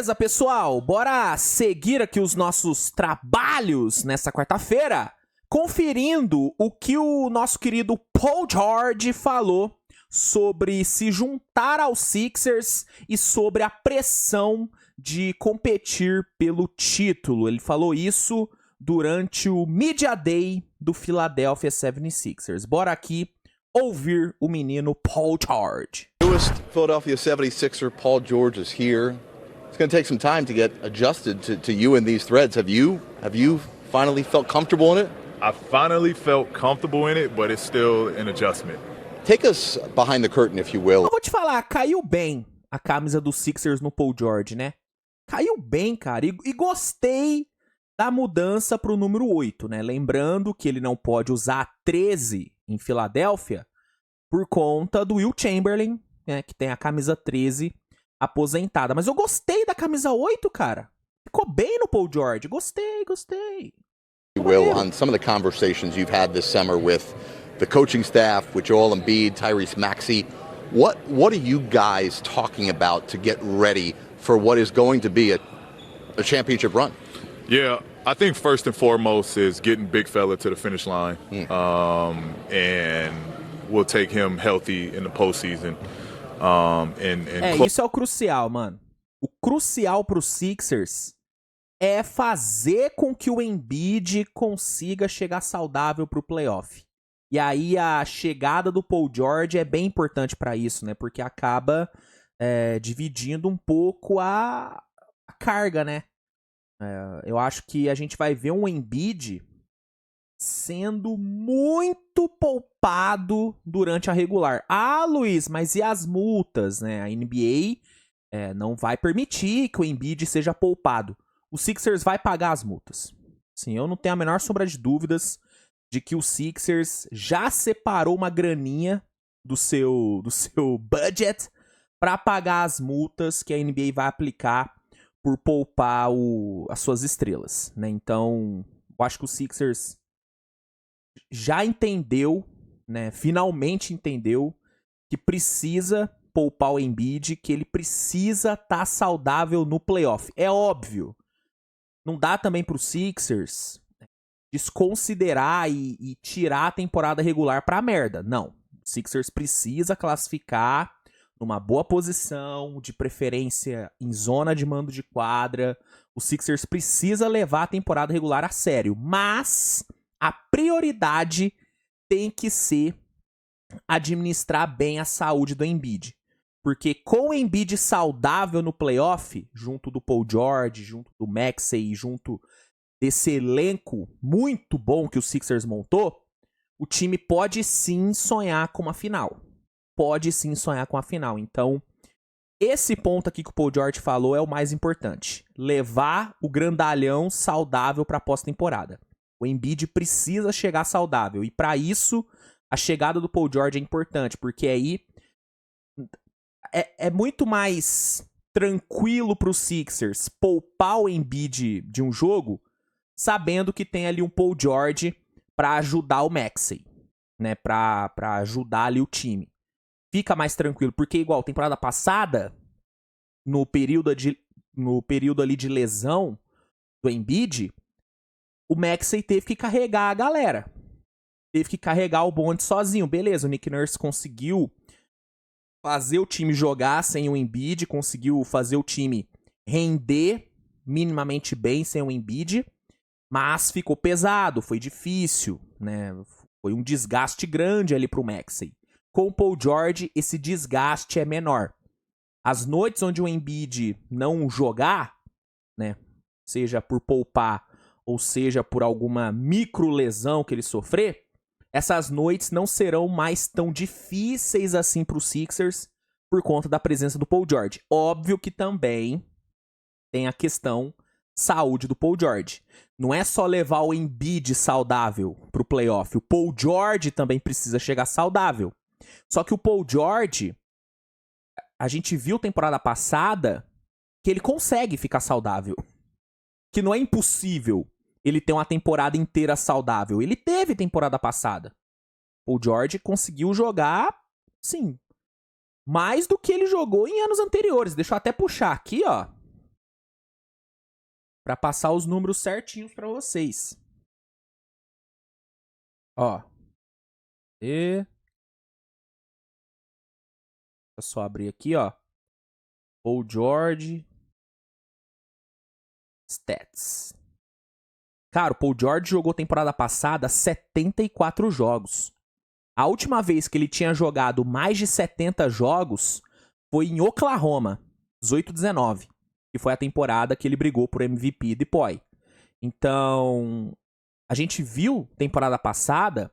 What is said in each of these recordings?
Beleza, pessoal? Bora seguir aqui os nossos trabalhos nessa quarta-feira, conferindo o que o nosso querido Paul George falou sobre se juntar aos Sixers e sobre a pressão de competir pelo título. Ele falou isso durante o Media Day do Philadelphia 76ers. Bora aqui ouvir o menino Paul George. Newest Philadelphia 76er Paul George is here. It's going to take some time to get adjusted to you and these threads. Have you finally felt comfortable in it? I finally felt comfortable in it, but it's still an adjustment. Take us behind the curtain, if you will. Eu vou te falar, caiu bem a camisa do Sixers no Paul George, né? Caiu bem, cara. E gostei da mudança pro número 8, né? Lembrando que ele não pode usar 13 em Filadélfia por conta do Will Chamberlain, né? Que tem a camisa 13 aposentada. Mas eu gostei da camisa 8, cara. Ficou bem no Paul George. Gostei. You will, on some of the conversations you've had this summer with the coaching staff, with Joel Embiid, Tyrese Maxey, what are you guys talking about to get ready for what is going to be a championship run? Yeah, I think first and foremost is getting Big Fella to the finish line, and we'll take him healthy in the postseason. Isso é o crucial, mano. O crucial pro Sixers é fazer com que o Embiid consiga chegar saudável pro playoff. E aí a chegada do Paul George é bem importante pra isso, né? Porque acaba dividindo um pouco a carga, né? Eu acho que a gente vai ver um Embiid sendo muito poupado durante a regular. Ah, Luiz, mas e as multas, né? A NBA não vai permitir que o Embiid seja poupado. O Sixers vai pagar as multas. Sim, eu não tenho a menor sombra de dúvidas de que o Sixers já separou uma graninha do seu budget para pagar as multas que a NBA vai aplicar por poupar as suas estrelas, né? Então, eu acho que o Sixers já entendeu, né? Finalmente entendeu que precisa poupar o Embiid, que ele precisa estar saudável no playoff. É óbvio. Não dá também pro Sixers desconsiderar e tirar a temporada regular pra merda. Não. O Sixers precisa classificar numa boa posição, de preferência em zona de mando de quadra. O Sixers precisa levar a temporada regular a sério. Mas a prioridade tem que ser administrar bem a saúde do Embiid. Porque com o Embiid saudável no playoff, junto do Paul George, junto do Maxey, junto desse elenco muito bom que o Sixers montou, o time pode sim sonhar com uma final. Então, esse ponto aqui que o Paul George falou é o mais importante. Levar o grandalhão saudável para a pós-temporada. O Embiid precisa chegar saudável. E para isso, a chegada do Paul George é importante. Porque aí é muito mais tranquilo para os Sixers poupar o Embiid de um jogo, sabendo que tem ali um Paul George para ajudar o Maxey, né? Para ajudar ali o time. Fica mais tranquilo, porque igual temporada passada, no período ali de lesão do Embiid, o Maxey teve que carregar a galera. Teve que carregar o bonde sozinho. Beleza, o Nick Nurse conseguiu fazer o time jogar sem o Embiid, conseguiu fazer o time render minimamente bem sem o Embiid, mas ficou pesado, foi difícil, né? Foi um desgaste grande ali pro Maxey. Com o Paul George, esse desgaste é menor. As noites onde o Embiid não jogar, né, seja por poupar ou seja por alguma micro lesão que ele sofrer, essas noites não serão mais tão difíceis assim para os Sixers por conta da presença do Paul George. Óbvio que também tem a questão saúde do Paul George. Não é só levar o Embiid saudável para o playoff. O Paul George também precisa chegar saudável. Só que o Paul George, a gente viu temporada passada que ele consegue ficar saudável. Que não é impossível ele ter uma temporada inteira saudável. Ele teve temporada passada. O George conseguiu jogar, sim, mais do que ele jogou em anos anteriores. Deixa eu até puxar aqui, ó. pra passar os números certinhos pra vocês. Ó. Deixa eu só abrir aqui, ó. Paul George. Stats. Cara, o Paul George jogou temporada passada 74 jogos. A última vez que ele tinha jogado mais de 70 jogos foi em Oklahoma, 18-19, que foi a temporada que ele brigou por MVP depois. Então, a gente viu temporada passada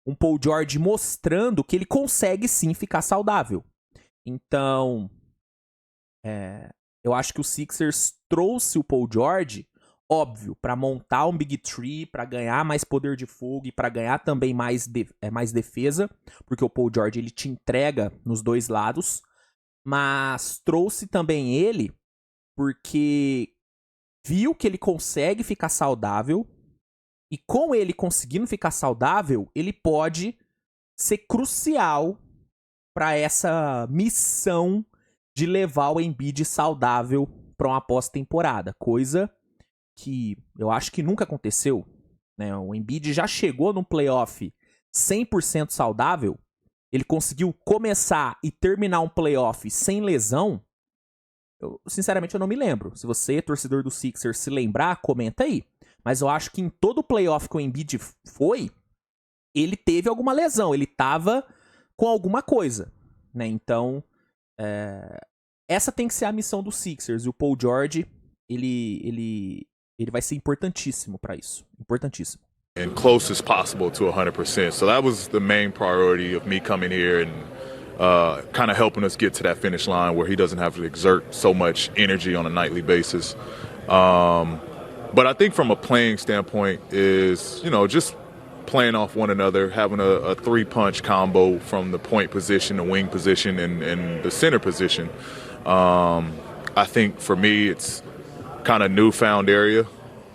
um Paul George mostrando que ele consegue sim ficar saudável. Então, eu acho que o Sixers trouxe o Paul George, óbvio, para montar um Big Three, para ganhar mais poder de fogo e para ganhar também mais defesa, porque o Paul George ele te entrega nos dois lados, mas trouxe também ele porque viu que ele consegue ficar saudável e com ele conseguindo ficar saudável, ele pode ser crucial para essa missão de levar o Embiid saudável para uma pós-temporada, coisa que eu acho que nunca aconteceu, né? O Embiid já chegou num playoff 100% saudável, ele conseguiu começar e terminar um playoff sem lesão. Sinceramente, eu não me lembro. Se você, torcedor do Sixers, se lembrar, comenta aí. Mas eu acho que em todo o playoff que o Embiid foi, ele teve alguma lesão, ele tava com alguma coisa, né? Então, essa tem que ser a missão do Sixers. E o Paul George, ele vai ser importantíssimo pra isso. Importantíssimo. And close as possible to 100%. So that was the main priority of me coming here and kind of helping us get to that finish line where he doesn't have to exert so much energy on a nightly basis. But I think from a playing standpoint is, just playing off one another, having a three-punch combo from the point position, the wing position, and the center position. I think for me it's kind of newfound area.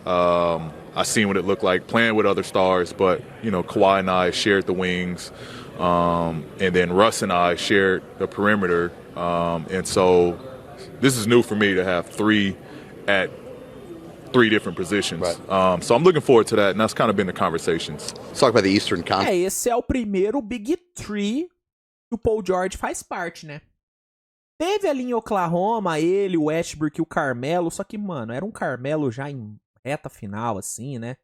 I seen what it looked like playing with other stars, but, Kawhi and I shared the wings, and then Russ and I shared the perimeter. And so this is new for me to have three at three different positions. Right. So I'm looking forward to that, and that's kind of been the conversations. Let's talk about the Eastern Conference. Esse é o primeiro Big Three que o Paul George faz parte, né? Teve ali em Oklahoma ele, o Westbrook e o Carmelo, só que, mano, era um Carmelo já em reta final, assim, né?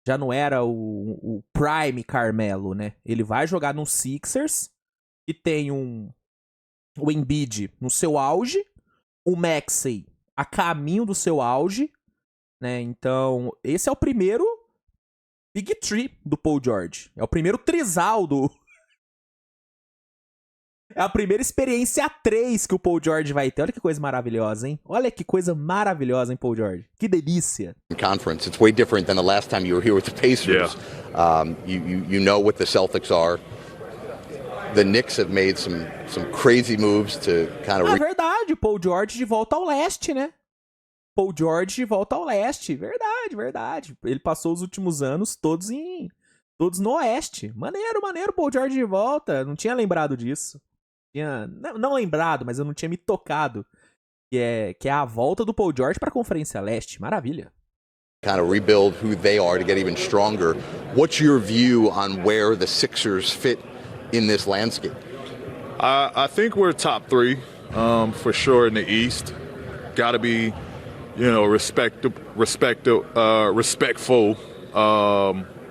Já não era o Prime Carmelo, né? Ele vai jogar no Sixers, que tem o Embiid no seu auge, o Maxey a caminho do seu auge, né? Então, esse é o primeiro Big Three do Paul George. É o primeiro trisal do... É a primeira experiência a 3 que o Paul George vai ter. Olha que coisa maravilhosa, hein? Olha que coisa maravilhosa, hein, Paul George? Que delícia. Conference. It's way different than the last time you were here with the Pacers. Yeah. You know what the Celtics are. The Knicks have made some crazy moves to kind of... É verdade, o Paul George de volta ao leste, né? Paul George de volta ao leste. Verdade. Ele passou os últimos anos todos no oeste. Maneiro, Paul George de volta. Não tinha lembrado disso. Não lembrado, mas eu não tinha me tocado. Que é a volta do Paul George pra Conferência Leste. Maravilha. Kind of rebuild who they are to get even stronger. What's your view on where the Sixers fit in this landscape? I think we're top three, for sure in the East. Got to be, respectful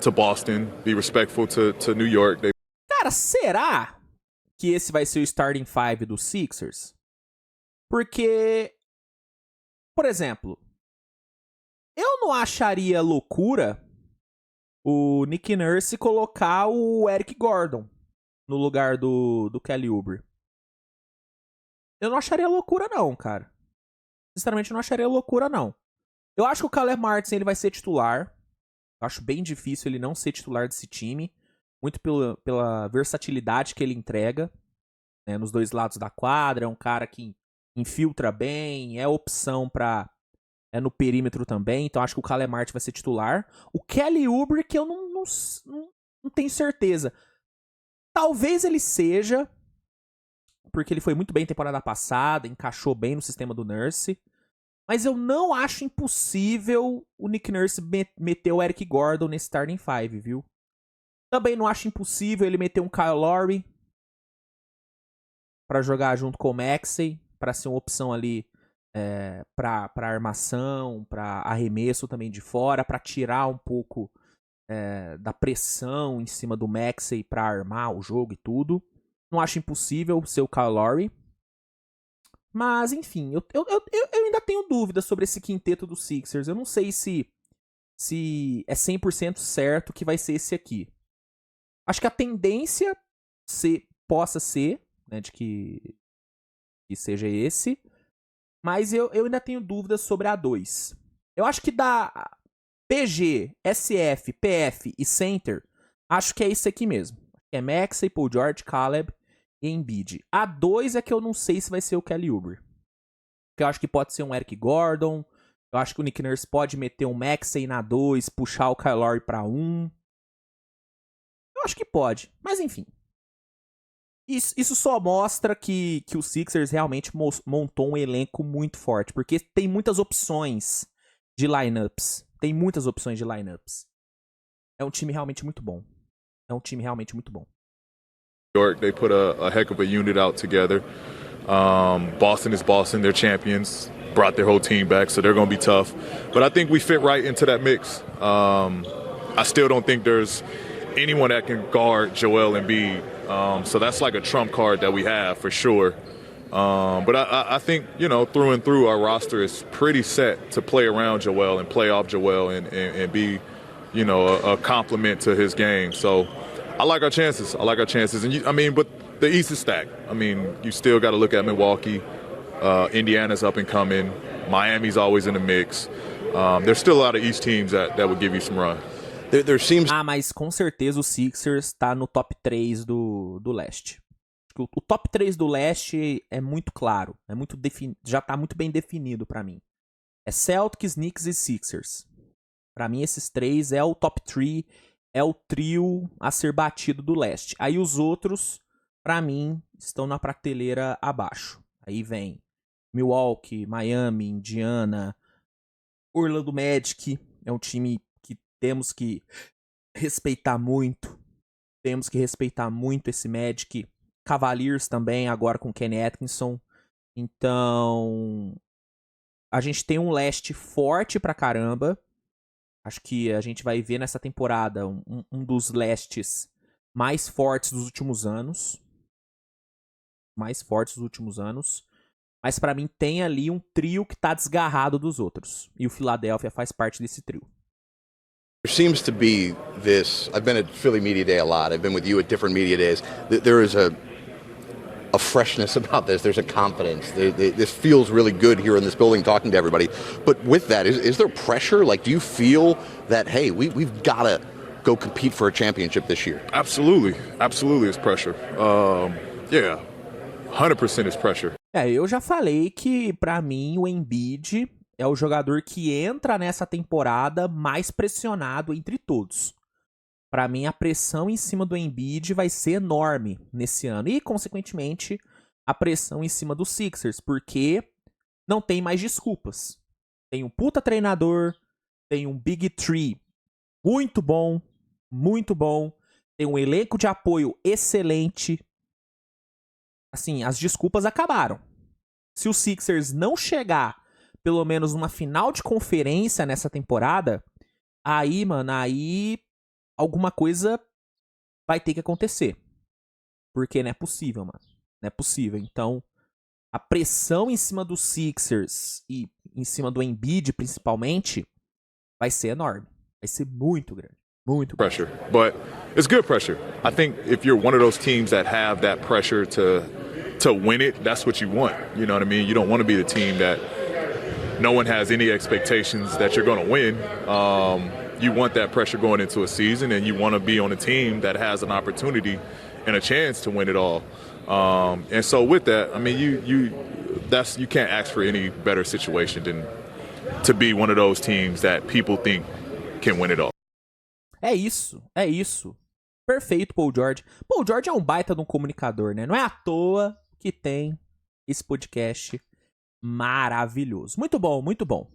to Boston. Be respectful to New York. Cara, será que esse vai ser o starting five do Sixers? Porque, por exemplo, eu não acharia loucura o Nick Nurse colocar o Eric Gordon no lugar do Kelly Oubre. Eu não acharia loucura não, cara. Sinceramente, eu não acharia loucura não. Eu acho que o Caleb Martin ele vai ser titular. Eu acho bem difícil ele não ser titular desse time. Muito pela versatilidade que ele entrega, né, nos dois lados da quadra. É um cara que infiltra bem, é opção no perímetro também. Então acho que o Caleb Martin vai ser titular. O Kelly Oubre que eu não tenho certeza. Talvez ele seja, porque ele foi muito bem temporada passada, encaixou bem no sistema do Nurse. Mas eu não acho impossível o Nick Nurse meter o Eric Gordon nesse starting five, viu? Também não acho impossível ele meter um Kyle Lowry pra jogar junto com o Maxey, pra ser uma opção ali pra armação, pra arremesso também de fora, pra tirar um pouco da pressão em cima do Maxey pra armar o jogo e tudo. Não acho impossível ser o Kyle Lowry. Mas, enfim, eu ainda tenho dúvidas sobre esse quinteto do Sixers. Eu não sei se é 100% certo que vai ser esse aqui. Acho que a tendência possa ser, né, de que seja esse. Mas eu ainda tenho dúvidas sobre a 2. Eu acho que da PG, SF, PF e Center, acho que é isso aqui mesmo. É Maxey, Paul George, Caleb e Embiid. A 2 é que eu não sei se vai ser o Kelly Oubre. Porque eu acho que pode ser um Eric Gordon. Eu acho que o Nick Nurse pode meter um Maxey na 2, puxar o Kyle Lowry pra 1. Eu acho que pode. Mas enfim. Isso só mostra que o Sixers realmente montou um elenco muito forte. Porque tem muitas opções de lineups. É um time realmente muito bom. York, they put a heck of a unit out together. Boston is Boston. They're champions. Brought their whole team back, so they're going to be tough. But I think we fit right into that mix. I still don't think there's anyone that can guard Joel Embiid. So that's like a trump card that we have for sure. But I think, through and through, our roster is pretty set to play around Joel and play off Joel and be, a compliment to his game. So I like our chances. And but the East is stacked. You still got to look at Milwaukee. Indiana's up and coming. Miami's always in the mix. There's still a lot of East teams that would give you some run. Mas com certeza o Sixers tá no top 3 do leste. O top 3 do leste é muito claro. Já tá muito bem definido pra mim. É Celtics, Knicks e Sixers. Pra mim esses três é o top 3. É o trio a ser batido do leste. Aí os outros, pra mim, estão na prateleira abaixo. Aí vem Milwaukee, Miami, Indiana, Orlando Magic. É um time que temos que respeitar muito. Temos que respeitar muito esse Magic. Cavaliers também, agora com Kenny Atkinson. Então, a gente tem um leste forte pra caramba. Acho que a gente vai ver nessa temporada um dos lestes mais fortes dos últimos anos. Mas pra mim tem ali um trio que tá desgarrado dos outros. E o Philadelphia faz parte desse trio. There seems to be this. I've been at Philly Media Day a lot. I've been with you at different media days. There is a freshness about this. There's a confidence. This feels really good here in this building talking to everybody. But with that, is there pressure? Like, do you feel that, hey, we've got to go compete for a championship this year? Absolutely. Absolutely it's pressure. Yeah, 100% is pressure. Eu já falei que, pra mim, o Embiid é o jogador que entra nessa temporada mais pressionado entre todos. Pra mim, a pressão em cima do Embiid vai ser enorme nesse ano. E, consequentemente, a pressão em cima do Sixers. Porque não tem mais desculpas. Tem um puta treinador. Tem um Big Three muito bom. Muito bom. Tem um elenco de apoio excelente. Assim, as desculpas acabaram. Se o Sixers não chegar, pelo menos, numa final de conferência nessa temporada, aí, mano, alguma coisa vai ter que acontecer. Porque não é possível, mano. Não é possível. Então, a pressão em cima dos Sixers e em cima do Embiid, principalmente, vai ser enorme. Vai ser muito grande. Muito grande. Pressure. But it's good pressure. I think if you're one of those teams that have that pressure to win it, that's what you want. You know what I mean? You don't want to be the team that no one has any expectations that you're going to win. You want that pressure going into a season, and you want to be on a team that has an opportunity and a chance to win it all. And so with that, I mean, you can't ask for any better situation than to be one of those teams that people think can win it all. É isso. Perfeito, Paul George. Paul George é um baita de um comunicador, né? Não é à toa que tem esse podcast Maravilhoso. Muito bom, muito bom.